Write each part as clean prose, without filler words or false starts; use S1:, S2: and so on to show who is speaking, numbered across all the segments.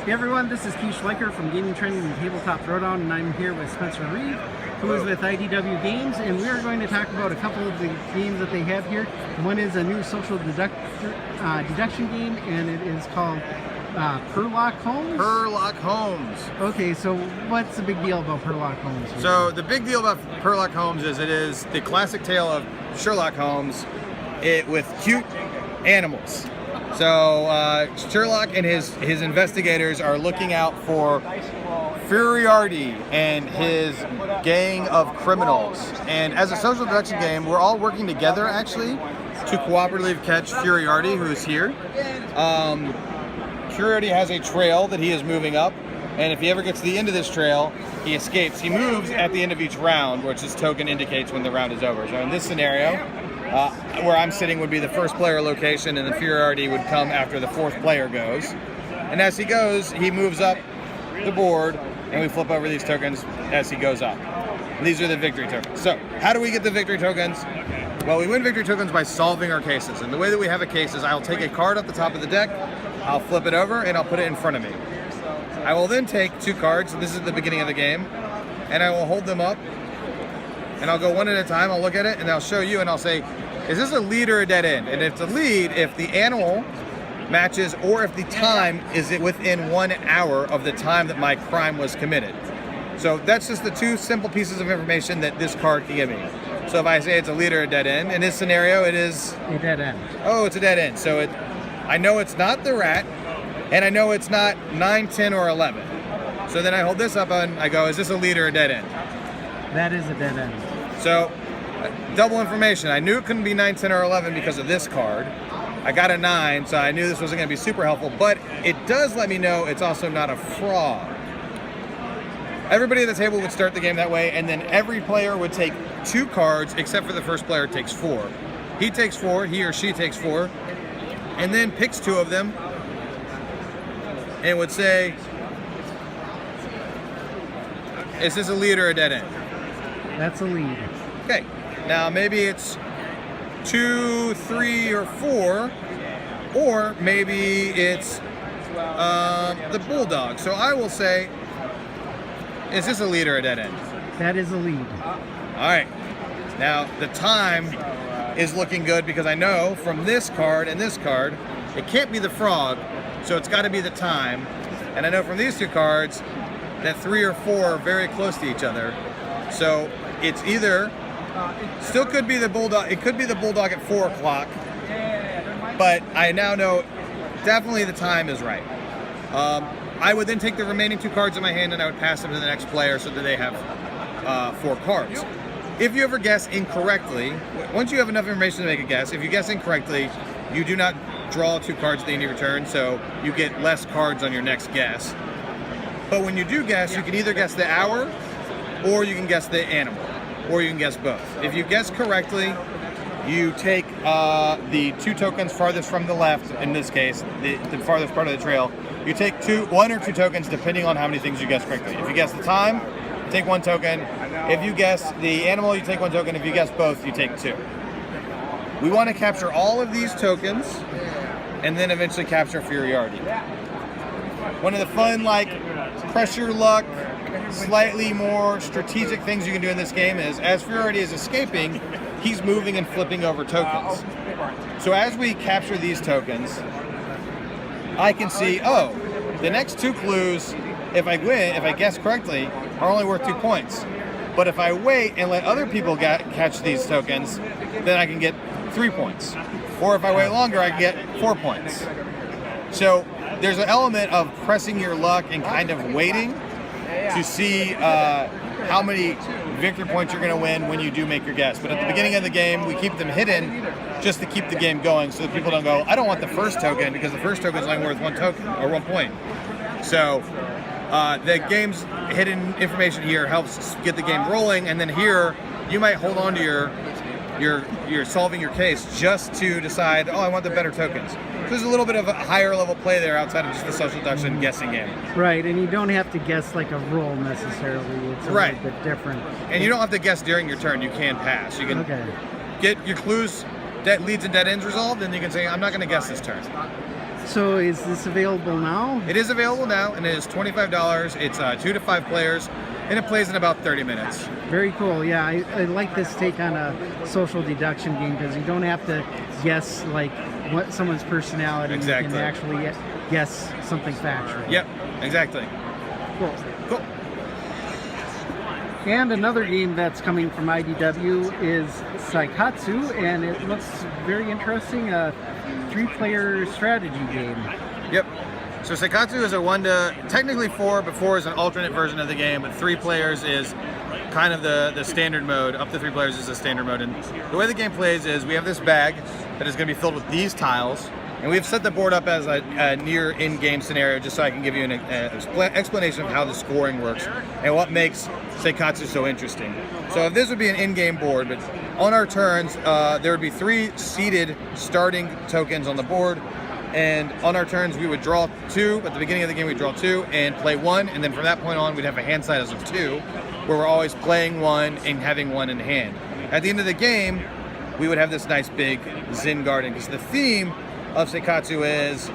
S1: Hey everyone, this is Schleicher from Gaming Trending and Tabletop Throwdown, and I'm here with Spencer Reeve, who is with IDW Games, and we are going to talk about a couple of the games that they have here. One is a new social deduction game, and it is called Purrrlock Holmes?
S2: Purrrlock Holmes.
S1: Okay, so what's the big deal about Purrrlock Holmes?
S2: So the big deal about Purrrlock Holmes is it is the classic tale of Sherlock Holmes with cute animals. So Sherlock and his investigators are looking out for Purrrlock and his gang of criminals. And as a social deduction game, we're all working together actually to cooperatively catch Purrrlock, who is here. Purrrlock has a trail that he is moving up, and if he ever gets to the end of this trail, he escapes. He moves at the end of each round, which this token indicates when the round is over. So in this scenario, where I'm sitting would be the first player location, and the Purrrlock would come after the fourth player goes. And as he goes, he moves up the board, and we flip over these tokens as he goes up. And these are the victory tokens. So how do we get the victory tokens? Well, we win victory tokens by solving our cases. And the way that we have a case is I'll take a card off the top of the deck, I'll flip it over, and I'll put it in front of me. I will then take two cards, this is the beginning of the game, and I will hold them up, and I'll go one at a time. I'll look at it, and I'll show you, and I'll say, is this a lead or a dead end? And if it's a lead, if the animal matches, or if the time is it within 1 hour of the time that my crime was committed. So that's just the two simple pieces of information that this card can give me. So if I say it's a lead or a dead end, in this scenario it is
S1: a dead end.
S2: Oh, it's a dead end. So I know it's not the rat, and I know it's not 9, 10, or 11. So then I hold this up and I go, is this a lead or a dead end?
S1: That is a dead end.
S2: So, double information. I knew it couldn't be 9, 10, or 11 because of this card. I got a 9, so I knew this wasn't going to be super helpful, but it does let me know it's also not a fraud. Everybody at the table would start the game that way, and then every player would take 2 cards, except for the first player takes 4. He takes 4, he or she takes 4, and then picks 2 of them, and would say, is this a lead or a dead end?
S1: That's a lead.
S2: Okay, now maybe it's 2, 3, or 4, or maybe it's the bulldog. So I will say, is this a lead or a dead end?
S1: That is a lead.
S2: All right, now the time is looking good because I know from this card and this card, it can't be the frog, so it's got to be the time. And I know from these 2 cards that 3 or 4 are very close to each other. So it's either, still could be the bulldog, it could be the bulldog at 4 o'clock, but I now know definitely the time is right. I would then take the remaining 2 cards in my hand and I would pass them to the next player so that they have 4 cards. If you ever guess incorrectly, once you have enough information to make a guess, if you guess incorrectly, you do not draw 2 cards at the end of your turn, so you get less cards on your next guess. But when you do guess, you can either guess the hour, or you can guess the animal, or you can guess both. If you guess correctly, you take the 2 tokens farthest from the left, in this case, the farthest part of the trail. You take 1 or 2 tokens depending on how many things you guess correctly. If you guess the time, take 1 token. If you guess the animal, you take 1 token. If you guess both, you take 2. We want to capture all of these tokens, and then eventually capture Purrrlock. One of the fun, pressure luck, slightly more strategic things you can do in this game is, as Purrrlock is escaping, he's moving and flipping over tokens. So as we capture these tokens, I can see, oh, the next 2 clues, if I guess correctly, are only worth 2 points. But if I wait and let other people catch these tokens, then I can get 3 points. Or if I wait longer, I can get 4 points. So there's an element of pressing your luck and kind of waiting to see how many victory points you're going to win when you do make your guess. But at the beginning of the game, we keep them hidden just to keep the game going so that people don't go, I don't want the first token because the first token is only worth 1 token or 1 point. So the game's hidden information here helps get the game rolling, and then here you might hold on to your solving your case just to decide, oh, I want the better tokens. So there's a little bit of a higher level play there outside of just the social deduction guessing game.
S1: Right, and you don't have to guess like a roll necessarily. It's a little bit different.
S2: And you don't have to guess during your turn. You can pass. You can get your clues, leads and dead ends resolved, and you can say, I'm not going to guess this turn.
S1: So is this available now?
S2: It is available now, and it is $25. It's 2 to 5 players, and it plays in about 30 minutes.
S1: Very cool. Yeah, I like this take on a social deduction game because you don't have to guess like what someone's personality.
S2: Exactly.
S1: You can actually guess something factual.
S2: Yep, exactly.
S1: Cool.
S2: Cool.
S1: And another game that's coming from IDW is Seikatsu, and it looks very interesting. A 3-player strategy game.
S2: Yep. So Seikatsu is a 1 to, technically 4, but 4 is an alternate version of the game, but 3 players is kind of the standard mode. Up to 3 players is the standard mode. And the way the game plays is we have this bag that is going to be filled with these tiles, and we've set the board up as a near in-game scenario just so I can give you an explanation of how the scoring works and what makes Seikatsu so interesting. So this would be an in-game board, but on our turns, there would be 3 seeded starting tokens on the board, and on our turns we would draw 2. At the beginning of the game we'd draw 2 and play 1, and then from that point on we'd have a hand size of 2, where we're always playing 1 and having 1 in hand. At the end of the game, we would have this nice big Zen garden, because the theme of Seikatsu is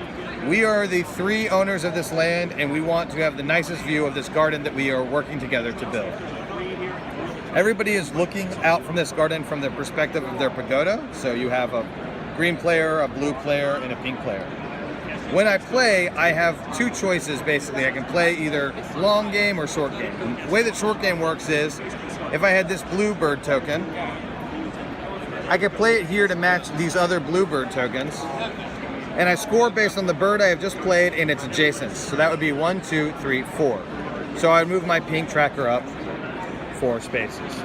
S2: we are the 3 owners of this land, and we want to have the nicest view of this garden that we are working together to build. Everybody is looking out from this garden from the perspective of their pagoda. So you have a green player, a blue player, and a pink player. When I play, I have 2 choices basically. I can play either long game or short game. And the way that short game works is, if I had this blue bird token, I could play it here to match these other blue bird tokens, and I score based on the bird I have just played and its adjacents. So that would be 1, 2, 3, 4. So I'd move my pink tracker up 4 spaces.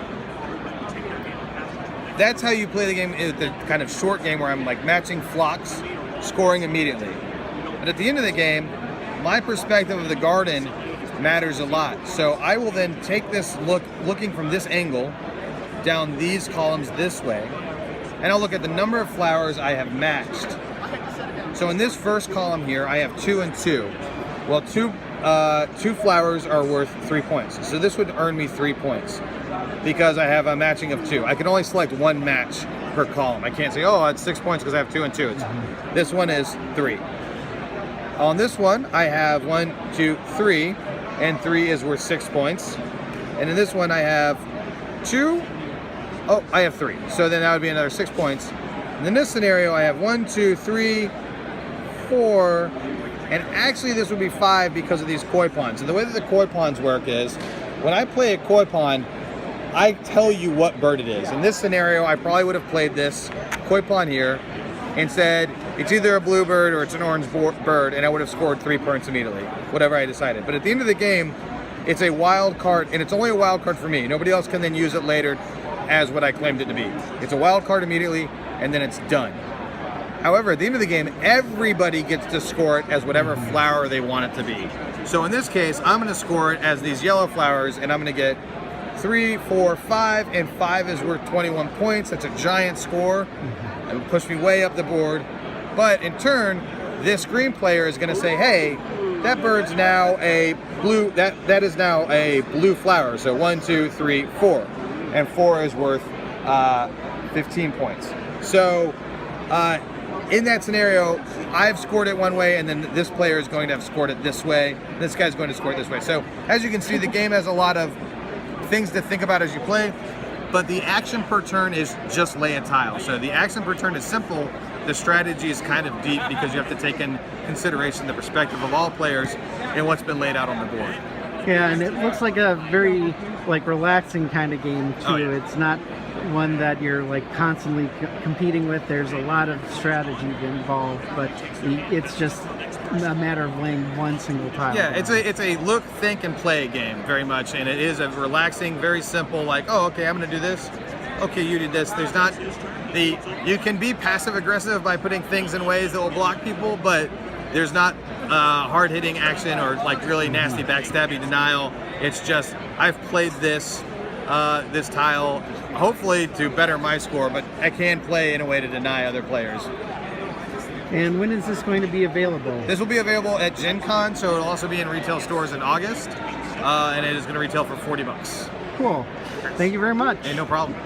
S2: That's how you play the game, the kind of short game where I'm like matching flocks, scoring immediately. But at the end of the game, my perspective of the garden matters a lot. So I will then take this looking from this angle down these columns this way, and I'll look at the number of flowers I have matched. So in this first column here, I have 2 and 2. Well, 2 flowers are worth 3 points. So this would earn me 3 points because I have a matching of 2. I can only select 1 match per column. I can't say, oh, it's 6 points because I have 2 and 2. This one is 3. On this one, I have 1, 2, 3, and 3 is worth 6 points. And in this one, I have 2. Oh, I have 3. So then that would be another 6 points. And in this scenario, I have 1, 2, 3, 4, and actually this would be 5 because of these koi pawns. And the way that the koi pawns work is, when I play a koi pawn, I tell you what bird it is. In this scenario, I probably would have played this koi pawn here and said, it's either a blue bird or it's an orange bird, and I would have scored 3 points immediately, whatever I decided. But at the end of the game, it's a wild card, and it's only a wild card for me. Nobody else can then use it later as what I claimed it to be. It's a wild card immediately, and then it's done. However, at the end of the game, everybody gets to score it as whatever flower they want it to be. So in this case, I'm going to score it as these yellow flowers, and I'm going to get 3, 4, 5, and 5 is worth 21 points. That's a giant score. It will push me way up the board. But in turn, this green player is going to say, hey, that bird's now a blue, that is now a blue flower. So 1, 2, 3, 4. And 4 is worth 15 points. So in that scenario, I've scored it one way, and then this player is going to have scored it this way. This guy's going to score it this way. So as you can see, the game has a lot of things to think about as you play, but the action per turn is just lay a tile. So the action per turn is simple. The strategy is kind of deep because you have to take in consideration the perspective of all players and what's been laid out on the board.
S1: Yeah, and it looks like a very relaxing kind of game too.
S2: Oh, yeah.
S1: It's not one that you're constantly competing with. There's a lot of strategy involved, but it's just a matter of laying one single tile.
S2: Yeah, it's a look, think, and play game very much, and it is a relaxing, very simple. Oh, okay, I'm going to do this. Okay, you did this. There's not you can be passive aggressive by putting things in ways that will block people, but there's not hard-hitting action or really nasty backstabby denial. It's just I've played this tile hopefully to better my score, but I can play in a way to deny other players.
S1: And when is this going to be available?
S2: This will be available at Gen Con, so it'll also be in retail stores in August, and it is going to retail for $40.
S1: Cool. Thank you very much.
S2: Hey, no problem.